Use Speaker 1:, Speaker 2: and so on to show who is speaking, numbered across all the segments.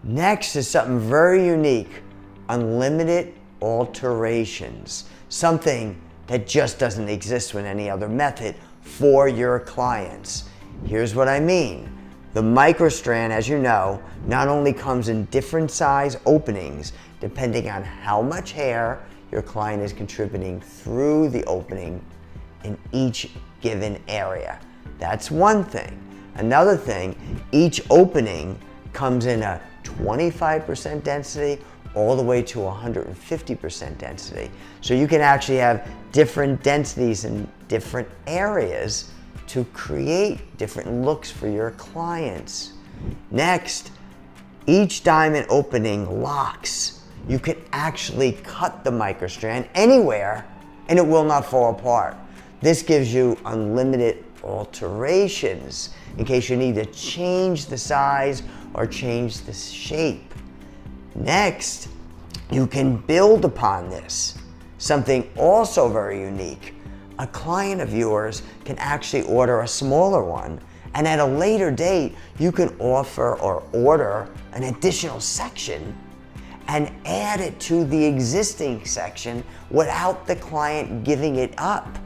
Speaker 1: Next is something very unique, unlimited alterations, something that just doesn't exist with any other method for your clients. Here's what I mean. The microstrand, as you know, not only comes in different size openings depending on how much hair your client is contributing through the opening in each given area. That's one thing. Another thing, each opening comes in a 25% density all the way to 150% density. So you can actually have different densities in different areas to create different looks for your clients. Next, each diamond opening locks. You can actually cut the microstrand anywhere and it will not fall apart. This gives you unlimited alterations in case you need to change the size or change the shape. Next, you can build upon this. Something also very unique. A client of yours can actually order a smaller one, and at a later date, you can offer or order an additional section and add it to the existing section without the client giving it up.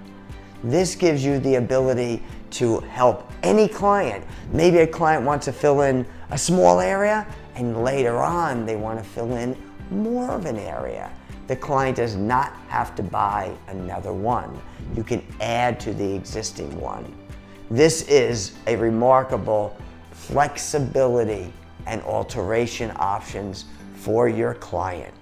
Speaker 1: This gives you the ability to help any client. Maybe a client wants to fill in a small area and later on they want to fill in more of an area. The client does not have to buy another one. You can add to the existing one. This is a remarkable flexibility and alteration options for your client.